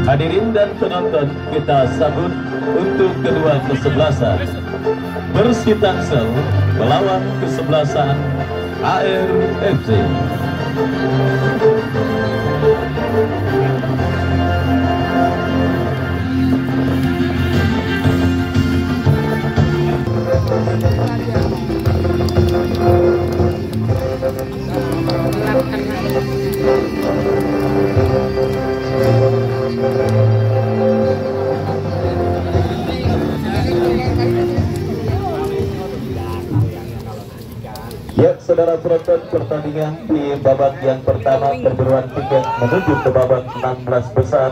Hadirin dan penonton, kita sambut untuk kedua kesebelasan Bersih Tangsel melawan kesebelasan ARFC. Ya, saudara penonton, pertandingan di babak yang pertama perburuan tiket menuju ke babak 16 besar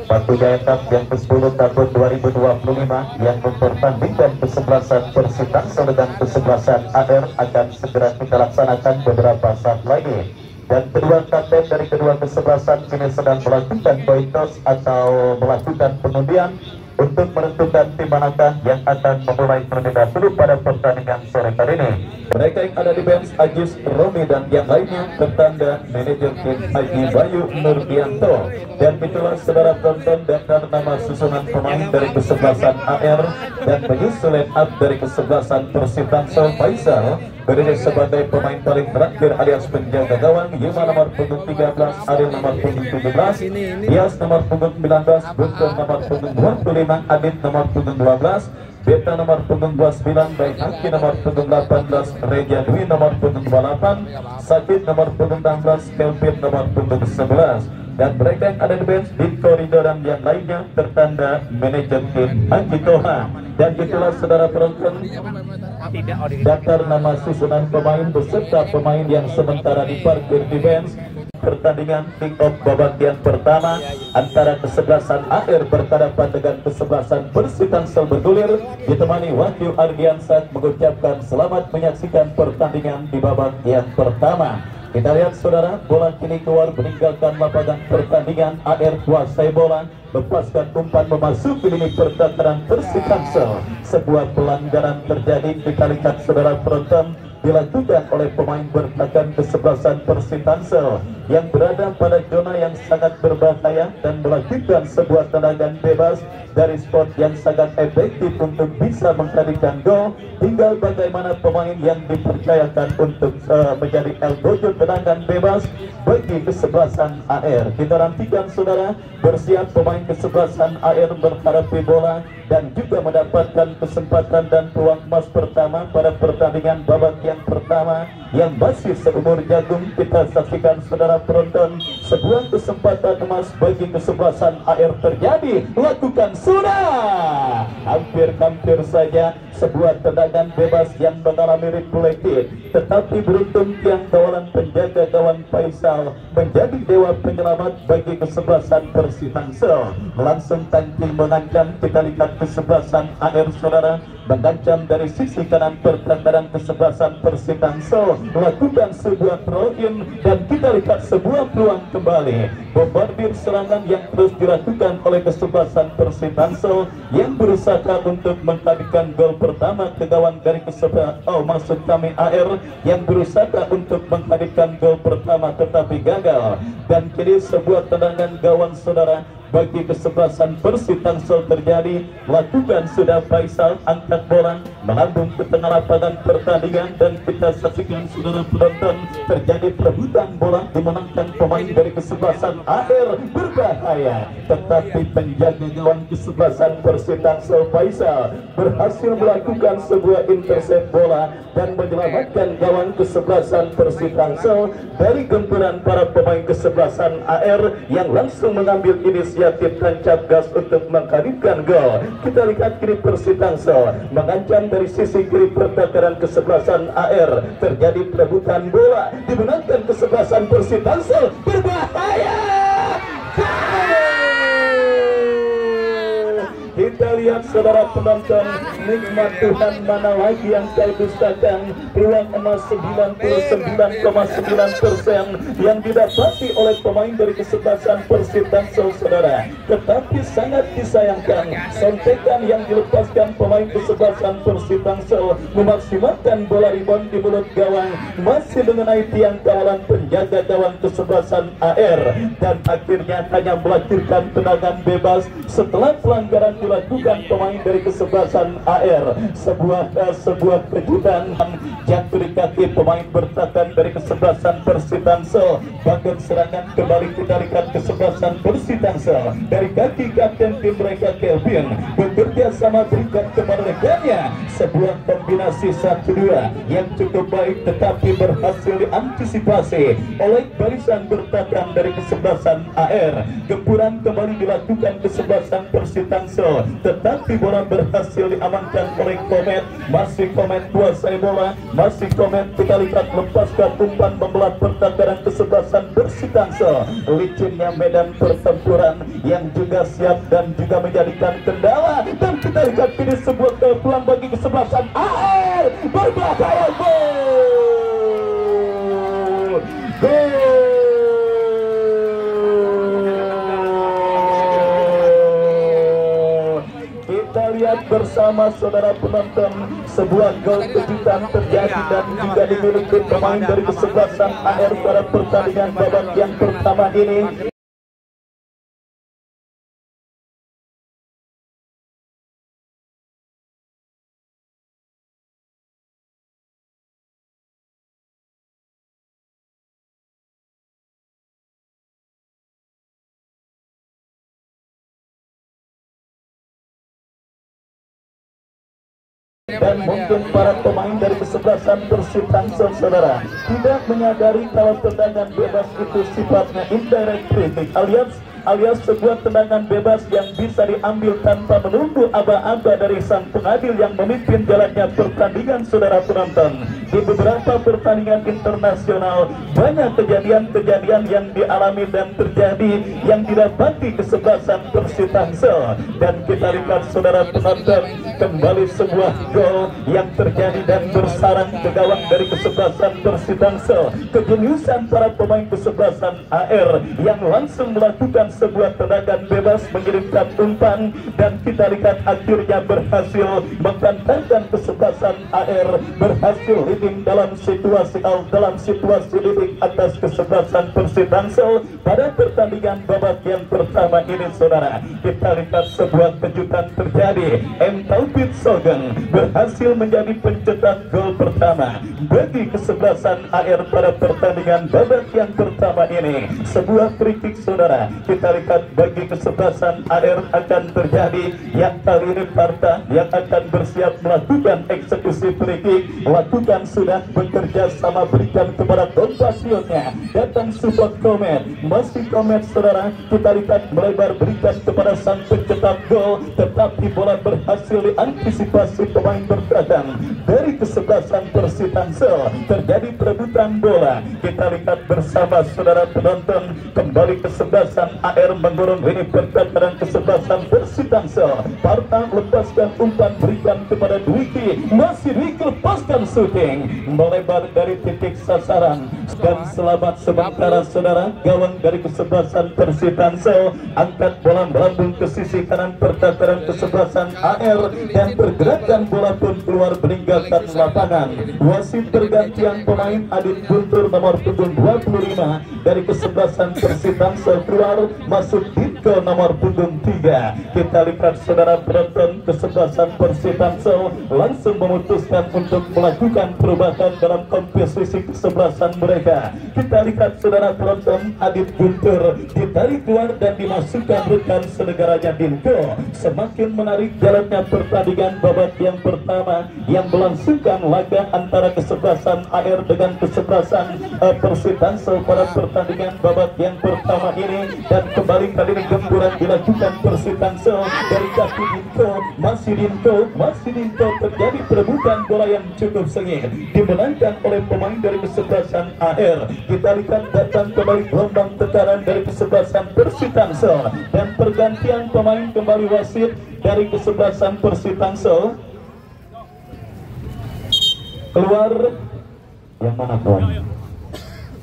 Batu Jaya Cup yang ke-10 tahun 2025 yang mempertandingkan kesebelasan Bersih Tangsel dan kesebelasan AR akan segera kita laksanakan beberapa saat lagi. Dan kedua kapten dari kedua kesebelasan kini sedang melakukan coin toss atau melakukan pengundian untuk menentukan tim manakah yang akan memulai terlebih dahulu pada pertandingan sore kali ini. Mereka yang ada di bench Ajis Romi dan yang lainnya bertanda manajer tim Haji Bayu Nurdianto. Dan itulah saudara penonton daftar nama susunan pemain dari kesebelasan AR dan menyusul line up dari kesebelasan Bersih Tangsel. Faisal berdiri sebagai pemain paling terakhir alias penjaga gawang. Yuma nomor punggung 13, Ariel nomor punggung 17, Dias nomor punggung 19, Buntung nomor punggung 25, Adit nomor punggung 12, Beta nomor punggung 29, Baik Aki nomor punggung 18, Reja Dwi nomor punggung 28, Sakit nomor punggung 16, Kelvin nomor punggung 11. Dan mereka yang ada di bench di koridor dan yang lainnya tertanda manajer tim Haji Toha. Dan itulah saudara penonton daftar nama susunan pemain beserta pemain yang sementara diparkir di bench. Pertandingan kick-off babak yang pertama antara kesebelasan AR berhadapan dengan kesebelasan Bersih Tangsel bergulir, ditemani Wahyu Ardiansah mengucapkan selamat menyaksikan pertandingan di babak yang pertama. Kita lihat saudara, bola kini keluar meninggalkan lapangan pertandingan. AR kuasai bola, lepaskan umpan memasuki lini pertahanan Bersih Tangsel. Sebuah pelanggaran terjadi, kita lihat saudara penonton, dilakukan oleh pemain bertahan kesebelasan Bersih Tangsel yang berada pada zona yang sangat berbahaya dan melakukan sebuah tendangan bebas dari spot yang sangat efektif untuk bisa menghadirkan gol. Tinggal bagaimana pemain yang dipercayakan untuk menjadi elbow tendangan bebas bagi kesebelasan AR. Kita nantikan saudara, bersiap pemain kesebelasan AR menghadapi bola dan juga mendapatkan kesempatan dan peluang emas pertama pada pertandingan babak yang pertama yang masih seumur jagung. Kita saksikan saudara penonton, sebuah kesempatan emas bagi kesebelasan AR terjadi, lakukan sudah hampir saja sebuah tendangan bebas yang mengalami reflektif, tetapi beruntung tiang kawalan penjaga gawang Faisal menjadi dewa penyelamat bagi kesebelasan Bersih Tangsel. Langsung tancil mengancam, kita lihat kesebelasan AR saudara mengancam dari sisi kanan pertahanan kesebelasan Bersih Tangsel melakukan sebuah throw-in dan kita lihat sebuah peluang kembali. Bombardir serangan yang terus dilakukan oleh kesebelasan Bersih Tangsel yang berusaha untuk menghadirkan gol pertama ke gawang dari kesebelasan maksud kami AR yang berusaha untuk menghadirkan gol pertama tetapi gagal. Dan kini sebuah tendangan gawang saudara bagi kesebelasan Bersih Tangsel terjadi, lakukan sudah Faisal, angkat bola melambung ke tengah lapangan pertandingan dan kita saksikan saudara penonton terjadi perebutan bola dimenangkan pemain dari kesebelasan AR berbahaya, tetapi penjaga gawang kesebelasan Bersih Tangsel Faisal berhasil melakukan sebuah intercept bola dan menyelamatkan gawang kesebelasan Bersih Tangsel dari gempuran para pemain kesebelasan AR yang langsung mengambil inisiatif tancap gas untuk menghadirkan gol. Kita lihat kiri Bersih Tangsel mengancam dari sisi kiri pertahanan kesebelasan AR, terjadi perebutan bola dimenangkan kesebelasan Bersih Tangsel berbahaya. Kita lihat saudara penonton, nikmat Tuhan mana lagi yang kau dustakan. Peluang emas 99,9% yang didapati oleh pemain dari kesebelasan Persib Tangsel saudara. Tetapi sangat disayangkan sontekan yang dilepaskan pemain kesebelasan Persib Tangsel memaksimalkan bola rebound di mulut gawang masih mengenai tiang kawalan penjaga gawang kesebelasan AR, dan akhirnya hanya melahirkan tendangan bebas setelah pelanggaran dilakukan pemain dari kesebelasan AR. Sebuah kejutan jatuh di kaki pemain bertahan dari kesebelasan Persib Tangsel. Bahkan serangan kembali kita lihat kesebelasan Persib Tangsel dari kaki kapten tim mereka Kelvin bekerja sama berikan kepada rekannya sebuah kombinasi 1-2 yang cukup baik, tetapi berhasil diantisipasi oleh barisan bertahan dari kesebelasan AR. Gempuran kembali dilakukan kesebelasan Persib Tangsel, tetapi bola berhasil diamankan oleh Komet. Masih Komet kuasai bola, masih Komet kita lihat lepaskan umpan membelah pertahanan kesebelasan Persib Tangsel. Licinnya medan pertempuran yang juga siap dan juga menjadikan kendala, dan kita lihat ini sebuah peluang bagi kesebelasan AR berbahaya. Gol kita lihat bersama saudara penonton, sebuah gol kejutan terjadi dan juga dimiliki pemain dari kesebelasan AR pada pertandingan babak yang pertama ini. Dan mungkin para pemain dari kesebelasan Persib Tangsel saudara tidak menyadari kalau tendangan bebas itu sifatnya indirect free kick alias sebuah tendangan bebas yang bisa diambil tanpa menunggu aba-aba dari sang pengadil yang memimpin jalannya pertandingan saudara penonton. Di beberapa pertandingan internasional banyak kejadian-kejadian yang dialami dan terjadi yang didapati kesebelasan Persib Tangsel, dan kita lihat saudara penonton kembali sebuah gol yang terjadi dan bersarang ke gawang dari kesebelasan Persib Tangsel. Kejeniusan para pemain kesebelasan AR yang langsung melakukan sebuah tendangan bebas mengirimkan umpan, dan kita lihat akhirnya berhasil menggantarkan kesebelasan AR berhasil leading dalam situasi leading atas kesebelasan Persib Tangsel pada pertandingan babak yang pertama ini saudara. Kita lihat sebuah kejutan terjadi. M. Taufik Sogeng berhasil menjadi pencetak gol pertama bagi kesebelasan AR pada pertandingan babak yang pertama ini. Sebuah free kick saudara. Kita lihat bagi kesebelasan AR akan terjadi yang kali ini Parta yang akan bersiap melakukan eksekusi free kick, lakukan sudah bekerja sama berikan kepada kompasionnya, datang support Komet, masih Komet saudara. Kita lihat melebar berikan kepada sang pencetak gol, tetapi bola berhasil diantisipasi pemain bertahan dari kesebelasan Persib Tangsel. Terjadi perebutan bola. Kita lihat bersama saudara penonton kembali kesebelasan AR menggorong ini pertahanan kesebelasan Persib Tangsel. Parta lepaskan umpan berikan kepada Dwiki, masih Dwiki lepaskan shooting melebar dari titik sasaran, dan selamat sementara saudara. Gawang dari kesebelasan Persib Tangsel angkat bola melambung ke sisi kanan pertahanan kesebelasan AR, dan pergerakan bola pun keluar meninggalkan lapangan. Wasit pergantian pemain Adit Guntur nomor punggung 25 dari kesebelasan Persib Tangsel keluar, masuk Ditko nomor punggung 3. Kita lihat saudara penonton kesebelasan Persib Tangsel langsung memutuskan untuk melakukan perubahan dalam komposisi kesebelasan mereka. Kita lihat saudara penonton Adit Guntur ditarik keluar dan dimasukkan rekan senegaranya Ditko. Semakin menarik jalannya pertandingan babak yang pertama yang melangsungkan laga antara kesebelasan AR dengan kesebelasan Persib Tangsel pada pertandingan babak yang pertama ini. Dan kembali kali ini gempuran dilakukan Persib Tangsel dari kaki Ditko, masih Ditko terjadi perebutan bola yang cukup sengit dimenangkan oleh pemain dari kesebelasan AR. Kita lihat datang kembali gelombang tekanan dari kesebelasan Persib Tangsel, dan pergantian pemain kembali wasit dari kesebelasan Persib Tangsel. keluar yang mana tuan?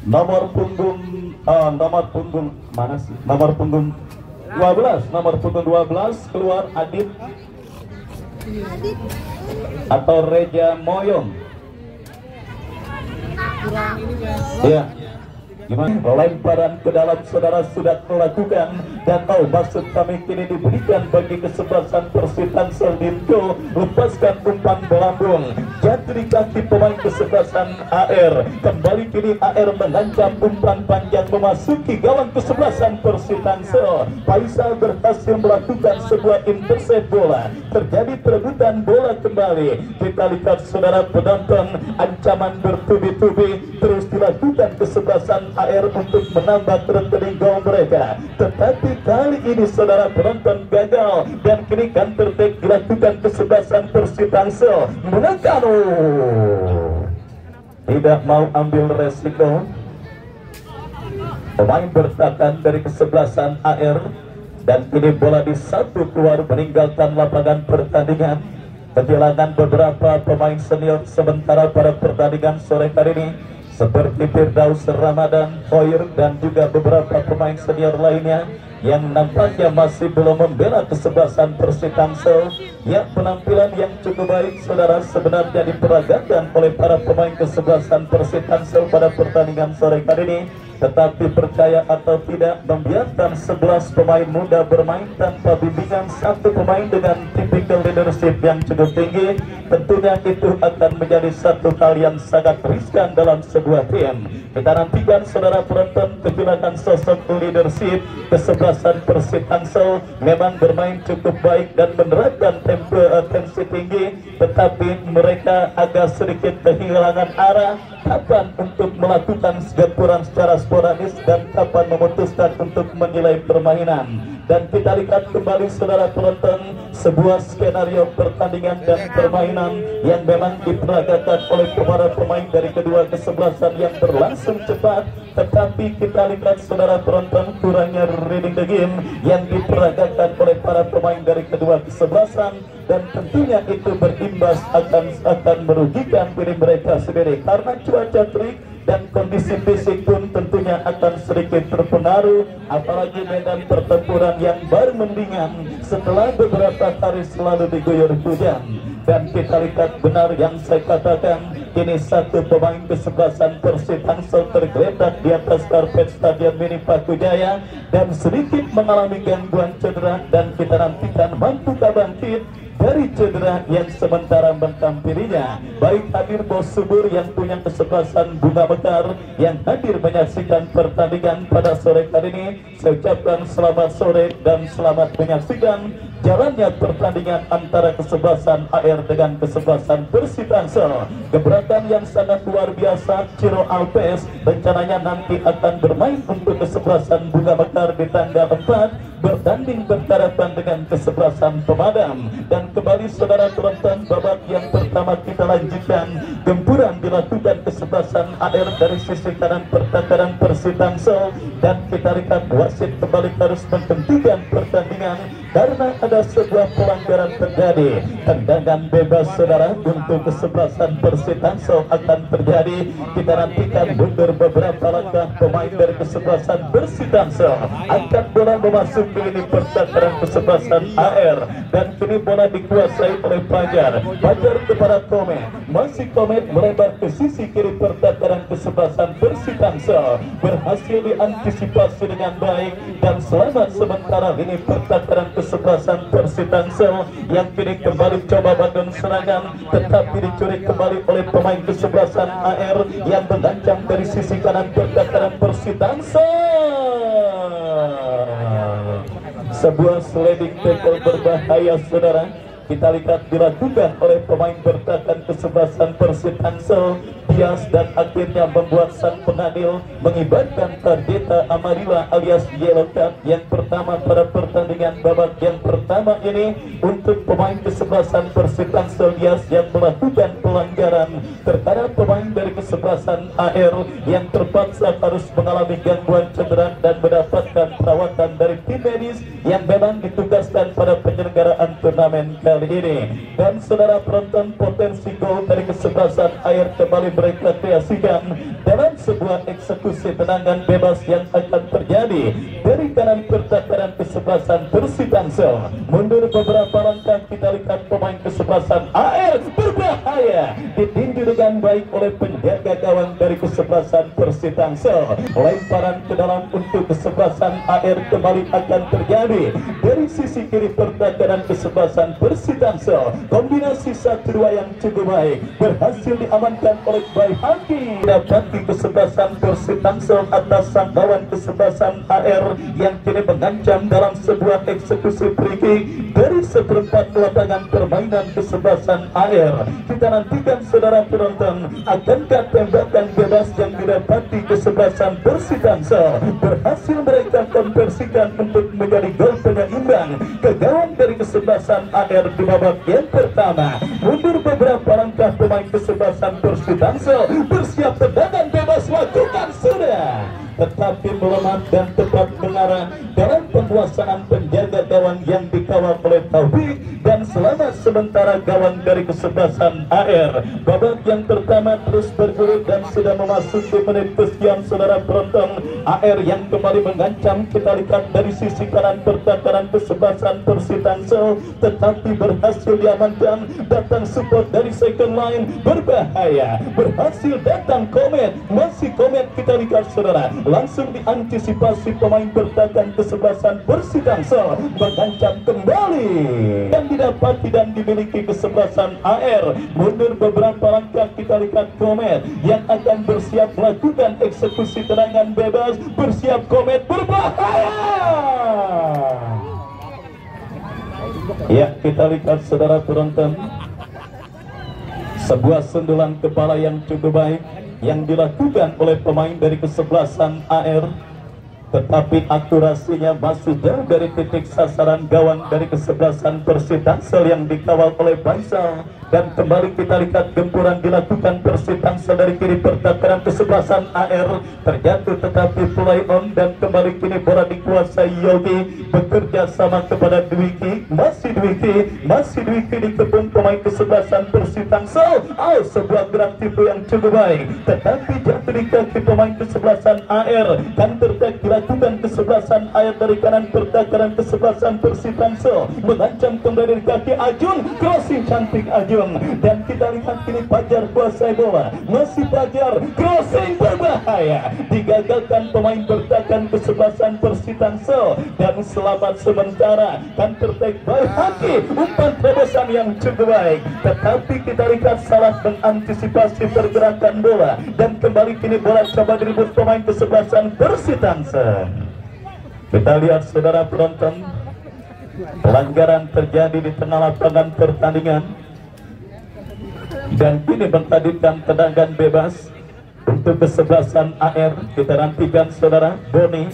Nomor punggung mana sih? Nomor punggung 12 keluar Adit atau Reja Moyong. Ya. Gimana? Lemparan ke dalam saudara sudah melakukan, dan maksud kami kini diberikan bagi kesebelasan Persib Tangsel Dinko. Lepaskan umpan belambung jatuh di kaki pemain kesebelasan AR. Kembali kini AR mengancam umpan panjang memasuki gawang kesebelasan Persib Tangsel. Faisal berhasil melakukan sebuah intercept bola. Terjadi perebutan bola kembali. Kita lihat saudara penonton, ancaman bertubi-tubi terus dilakukan kesebelasan AR untuk menambah rekening gol mereka, tetapi kali ini saudara penonton gagal, dan kini counter attack dilakukan kesebelasan Persib Tangsel. Menangkan tidak mau ambil resiko. Pemain bertahan dari kesebelasan AR, dan kini bola di satu keluar meninggalkan lapangan pertandingan. Kehilangan beberapa pemain senior sementara pada pertandingan sore hari ini, seperti Firdaus Ramadan, Hoyer, dan juga beberapa pemain senior lainnya yang nampaknya masih belum membela kesebelasan Persib Tangsel. Ya, penampilan yang cukup baik saudara sebenarnya diperagakan oleh para pemain kesebelasan Persib Tangsel pada pertandingan sore kali ini, tetapi percaya atau tidak, membiarkan 11 pemain muda bermain tanpa bimbingan satu pemain dengan tipikal leadership yang cukup tinggi, tentunya itu akan menjadi satu hal yang sangat riskan dalam sebuah tim. Kita nantikan saudara penonton, kehilangan sosok leadership kesebelasan Persib Tangsel memang bermain cukup baik dan menerapkan tensi tinggi, tetapi mereka agak sedikit kehilangan arah kapan untuk melakukan gempurran secara sporadis dan kapan memutuskan untuk menilai permainan. Dan kita lihat kembali saudara penonton, sebuah skenario pertandingan dan permainan yang memang diperagakan oleh para pemain dari kedua kesebelasan yang berlangsung cepat, tetapi kita lihat saudara penonton kurangnya reading the game yang diperagakan oleh para pemain dari kedua kesebelasan, dan tentunya itu berimbas akan merugikan diri mereka sendiri karena cuaca terik dan kondisi fisik pun tentunya akan sedikit terpengaruh, apalagi medan pertempuran yang baru mendingan setelah beberapa hari selalu diguyur hujan. Dan kita lihat benar yang saya katakan, kini satu pemain kesebelasan Persib Tangsel tergeletak di atas karpet Stadion Mini Pakujaya dan sedikit mengalami gangguan cedera, dan kita nantikan mampukah bangkit dari cedera yang sementara mentampilinya. Baik hadir Bos Subur yang punya kesebelasan Bunga Mekar yang hadir menyaksikan pertandingan pada sore kali ini. Saya ucapkan selamat sore dan selamat menyaksikan jalannya pertandingan antara kesebelasan AR dengan kesebelasan Persib Tangsel. Gebrakan yang sangat luar biasa. Ciro Alves rencananya nanti akan bermain untuk kesebelasan Bunga Mekar di tanggal 4, bertanding berhadapan dengan kesebelasan Pemadam. Dan kembali saudara penonton, babak yang pertama kita lanjutkan. Gempuran dilakukan kesebelasan AR dari sisi kanan pertahanan Persib Tangsel, dan kita lihat wasit kembali harus menghentikan pertandingan karena ada sebuah pelanggaran terjadi. Tendangan bebas saudara untuk kesebelasan Persib Tangsel akan terjadi. Kita nantikan mundur beberapa langkah pemain dari kesebelasan Persib Tangsel, akan bola memasuki ini pertahanan kesebelasan AR, dan kini bola dikuasai oleh Fajar kepada Komet, masih Komet melebar ke sisi kiri pertahanan kesebelasan Persib Tangsel, berhasil diantisipasi dengan baik, dan selamat sementara ini pertahanan kesebelasan Persib Tangsel yang kini kembali coba bangun serangan, tetapi dicuri kembali oleh pemain kesebelasan AR yang mengancam dari sisi kanan pertahanan Persib Tangsel. Sebuah sliding tackle berbahaya saudara kita lihat dilakukan oleh pemain bertahan kesebelasan Persib Tangsel, bias dan akhirnya membuat sang pengadil mengibarkan tarjeta amarilla alias yellow card yang pertama pada pertandingan babak yang pertama ini untuk pemain kesebelasan Persib Tangsel Bias yang melakukan pelanggaran terhadap pemain dari kesebelasan AR yang terpaksa harus mengalami gangguan cedera dan mendapatkan perawatan dari tim medis yang memang ditugaskan pada penyelenggaraan turnamen kali ini. Dan saudara penonton, potensi gol dari kesebelasan AR kembali mereka kreasikan dalam sebuah eksekusi tendangan bebas yang akan terjadi dari kanan pertahanan kesebelasan Persib Tangsel. Mundur beberapa langkah, kita lihat pemain kesebelasan AR berbahaya ditinju dengan baik oleh penjaga gawang dari kesebelasan Persib Tangsel. Lemparan ke dalam untuk kesebelasan AR kembali akan terjadi dari sisi kiri pertahanan kesebelasan Persib Tangsel. Kombinasi 1-2 yang cukup baik berhasil diamankan oleh Bayi Haki. Dapati kesebelasan Persib Tangsel atas sang lawan kesebelasan AR yang kini mengancam dalam sebuah eksekusi free kick dari seperempat lapangan permainan kesebelasan AR. Kita nantikan saudara penonton, akankah tembakan bebas yang didapati kesebelasan Persib Tangsel berhasil mereka konversikan untuk menjadi gol penyeimbang ke gawang dari kesebelasan AR di babak yang pertama. Mundur beberapa langkah pemain kesebelasan Persib Tangsel, bersiap tendangan bebas, lakukan sudah, tetapi melemah dan tepat mengarah dalam penguasaan penjaga gawang yang dikawal oleh Taufik dan selamat sementara gawang dari kesebelasan AR. Babak yang pertama terus bergulir dan sudah memasuki menit kesekian saudara penonton. AR yang kembali mengancam, kita lihat dari sisi kanan pertahanan kesebelasan Persib Tangsel, tetapi berhasil diamankan. Datang support dari second line, berbahaya, berhasil datang Komet, masih Komet, kita lihat saudara, langsung diantisipasi pemain bertahan kesebelasan Persib Tangsel, mengancam kembali dan didapati dan dimiliki kesebelasan AR. Mundur beberapa langkah, kita lihat Komet yang akan bersiap melakukan eksekusi tendangan bebas. Bersiap Komet, berbahaya. Ya, kita lihat saudara penonton, sebuah sundulan kepala yang cukup baik yang dilakukan oleh pemain dari kesebelasan AR, tetapi akurasinya masih jauh dari titik sasaran gawang dari kesebelasan Persib Tangsel yang dikawal oleh Faisal. Dan kembali kita lihat gempuran dilakukan Persib Tangsel dari kiri pertahanan kesebelasan AR, terjatuh tetapi play on dan kembali kini bola dikuasai Yogi, bekerja sama kepada Dwiki, masih Dwiki dikepung pemain kesebelasan Persib Tangsel. Sebuah gerak tipu yang cukup baik, tetapi jatuh di kaki pemain kesebelasan AR. Counter attack dilakukan kesebelasan AR dari kanan pertahanan kesebelasan Persib Tangsel, mengancam kembali dari kaki Ajun, crossing cantik Ajun. Dan kita lihat kini Fajar kuasai bola, masih Fajar, crossing berbahaya, digagalkan pemain bertahan kesebelasan Persib Tangsel dan selamat sementara. Counter attack Bayi Haki, umpan terobosan yang cukup baik, tetapi kita lihat salah mengantisipasi pergerakan bola dan kembali kini bola coba direbut pemain kesebelasan Persib Tangsel. Kita lihat saudara penonton, pelanggaran terjadi di tengah lapangan pertandingan dan kini bertandingkan tendangan bebas untuk kesebelasan AR. Kita nantikan saudara Boni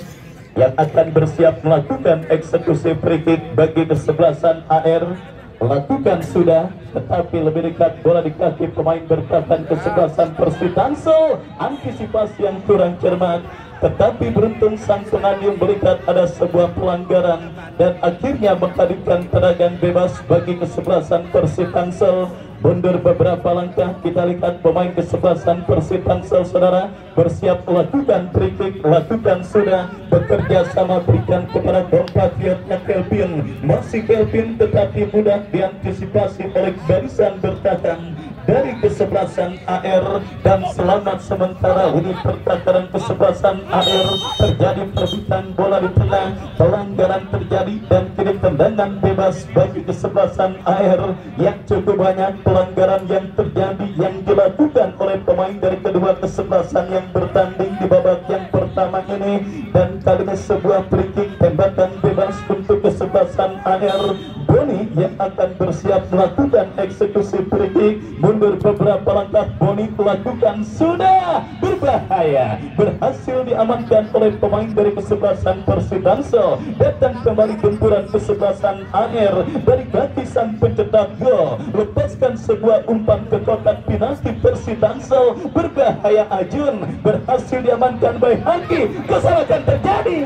yang akan bersiap melakukan eksekusi free kick bagi kesebelasan AR. Lakukan sudah, tetapi lebih dekat bola di kaki pemain bertahan kesebelasan Persib Tangsel. Antisipasi yang kurang cermat, tetapi beruntung sang pengadil melihat ada sebuah pelanggaran dan akhirnya menghadirkan tendangan bebas bagi kesebelasan Persib Tangsel. Mundur beberapa langkah, kita lihat pemain kesebelasan Persib Tangsel saudara bersiap melakukan free kick, lakukan sudah, bekerja sama berikan kepada compatriotnya Kelvin, masih Kelvin, tetapi mudah diantisipasi oleh barisan bertahan dari kesebelasan AR dan selamat sementara unit pertahanan kesebelasan AR. Terjadi perebutan bola di tengah, pelanggaran terjadi dan kini tendangan bebas bagi kesebelasan AR yang cukup banyak. Pelanggaran yang terjadi yang dilakukan oleh pemain dari kedua kesebelasan yang bertanding di babak yang pertama ini, dan kali ini sebuah free kick tembakan bebas untuk kesebelasan AR. Boni yang akan bersiap melakukan eksekusi free kick. Mundur beberapa langkah, Boni melakukan, sudah berbahaya, berhasil diamankan oleh pemain dari kesebelasan Persitansel. Datang kembali gempuran kesebelasan AR dari kaki sang pencetak gol, lepaskan sebuah umpan ke kotak penalti Persitansel. Berbahaya, Ajun berhasil diamankan by Haki. Kesalahan terjadi,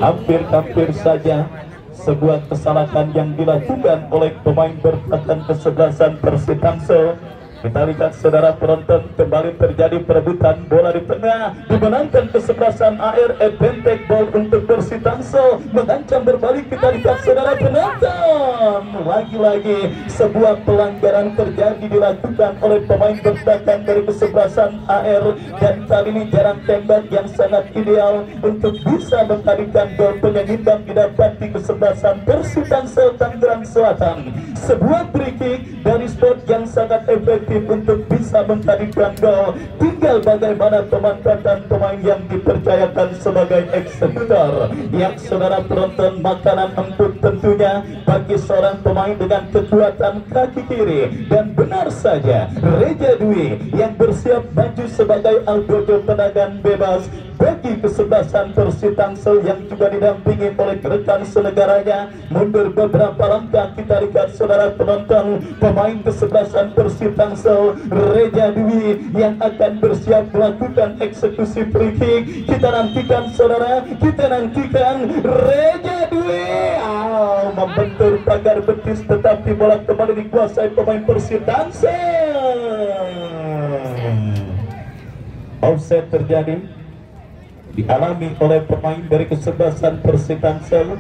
hampir saja sebuah kesalahan yang dilakukan oleh pemain bertahan kesebelasan Persitansel. Kita lihat saudara penonton, kembali terjadi perebutan bola di tengah, dimenangkan kesebelasan AR. Advantage ball untuk Persitansel, mengancam berbalik. Kita lihat saudara penonton, lagi-lagi sebuah pelanggaran terjadi dilakukan oleh pemain bertahan dari kesebelasan AR, dan kali ini jarak tembak yang sangat ideal untuk bisa menghadirkan gol penyeimbang didapati kesebelasan Persitansel Tangerang Selatan. Sebuah free kick dari spot yang sangat efektif untuk bisa menghadirkan gol. Tinggal bagaimana pemanfaatan pemain yang dipercayakan sebagai eksekutor. Yang saudara penonton, makanan empuk tentunya bagi seorang pemain dengan kekuatan kaki kiri. Dan benar saja, Reja Dwi yang bersiap maju sebagai algojo tendangan bebas bagi kesebelasan Persitansel yang juga didampingi oleh rekan senegaranya. Mundur beberapa langkah, kita lihat saudara penonton, pemain kesebelasan Persitansel Reja Dwi yang akan bersiap melakukan eksekusi free kick. Kita nantikan saudara, kita nantikan Reja Dwi membentur pagar betis, tetapi bola kembali dikuasai pemain Persitansel. Offside terjadi, dialami oleh pemain dari kesebelasan Persitansel,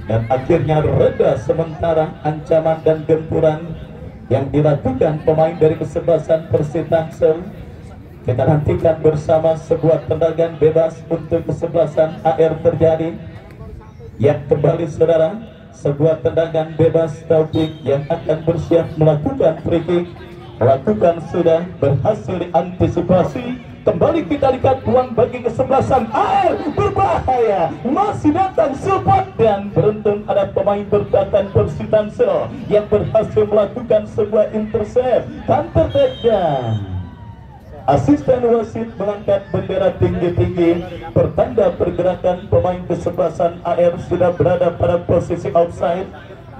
dan akhirnya reda sementara ancaman dan gempuran yang dilakukan pemain dari kesebelasan Persitansel. Kita nantikan bersama sebuah tendangan bebas untuk kesebelasan AR terjadi. Yang kembali saudara, sebuah tendangan bebas Taufik yang akan bersiap melakukan free kick. Melakukan sudah, berhasil diantisipasi. Kembali kita lihat peluang bagi kesebelasan AR, berbahaya, masih datang support, dan beruntung ada pemain bertahan Persitansel yang berhasil melakukan sebuah intercept counter takedown. Asisten wasit mengangkat bendera tinggi-tinggi, pertanda pergerakan pemain kesebelasan AR sudah berada pada posisi offside.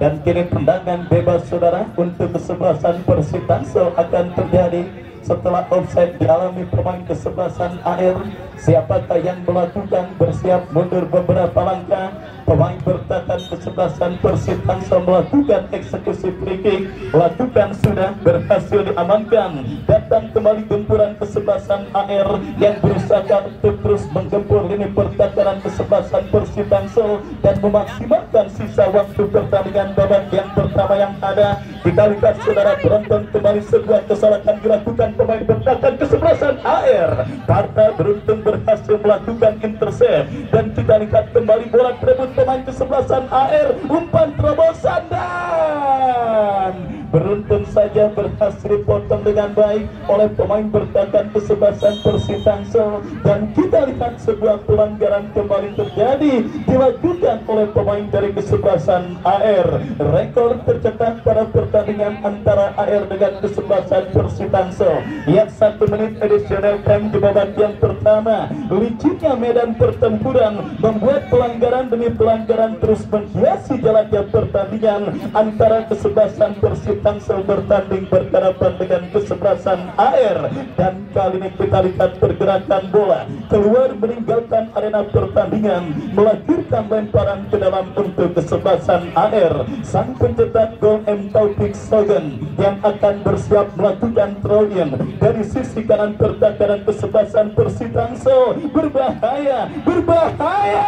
Dan kini tendangan bebas saudara untuk kesebelasan Persitansel akan terjadi setelah offside dialami pemain kesebelasan AR. Siapakah yang melakukan? Bersiap mundur beberapa langkah, pemain bertahan kesebelasan Persitansel melakukan eksekusi free kick. Lakukan sudah, berhasil diamankan. Datang kembali gempuran kesebelasan AR yang berusaha untuk terus menggempur lini pertahanan kesebelasan Persitansel dan memaksimalkan sisa waktu pertandingan babak yang pertama yang ada. Kita lihat saudara penonton, kembali sebuah kesalahan dilakukan pemain bertahan kesebelasan AR. Parta beruntung berhasil melakukan intercept, dan kita lihat kembali bola terebut pemain kesebelasan AR, umpan terobosan, dan beruntung saja berhasil dipotong dengan baik oleh pemain bertahan kesebelasan Persitansel. Dan kita lihat sebuah pelanggaran kembali terjadi dilakukan oleh pemain dari kesebelasan AR. Rekor tercetak pada pertandingan antara AR dengan kesebelasan Persitansel. Yang 1 menit additional time di babak yang pertama. Licinnya medan pertempuran membuat pelanggaran demi pelanggaran terus menghiasi jalannya pertandingan antara kesebelasan Persitansel bertanding berhadapan dengan kesebelasan AR. Dan kali ini kita lihat pergerakan bola keluar meninggalkan arena pertandingan, melahirkan lemparan ke dalam untuk kesebelasan AR. Sang pencetak gol M. Taufik Sogen yang akan bersiap melakukan throw-in dari sisi kanan pertahanan kesebelasan Persitansel. Berbahaya, berbahaya,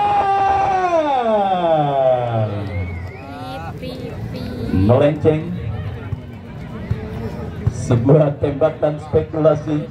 melenceng. Sebuah tembakan spekulasi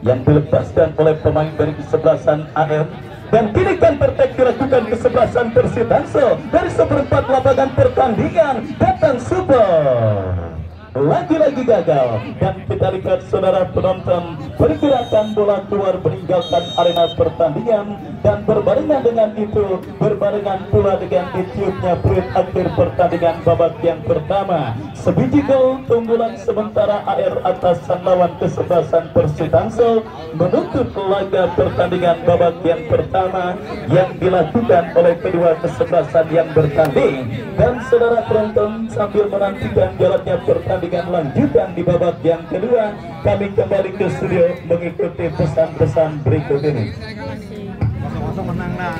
yang dilepaskan oleh pemain dari kesebelasan AR. Dan kini counter attack dilakukan kesebelasan Persitansel dari seperempat lapangan pertandingan. Datang super lagi-lagi gagal. Dan kita lihat saudara penonton, pergerakan bola keluar meninggalkan arena pertandingan, dan berbarengan dengan itu, berbarengan pula dengan ditiupnya peluit akhir pertandingan babak yang pertama. Sebiji gol keunggulan sementara AR atas lawan kesebelasan Persib Tangsel menutup laga pertandingan babak yang pertama yang dilakukan oleh kedua kesebelasan yang bertanding. Dan saudara penonton, sambil menantikan jalannya pertandingan lanjutan di babak yang kedua, kami kembali ke studio mengikuti pesan-pesan berikut ini. Menang nah.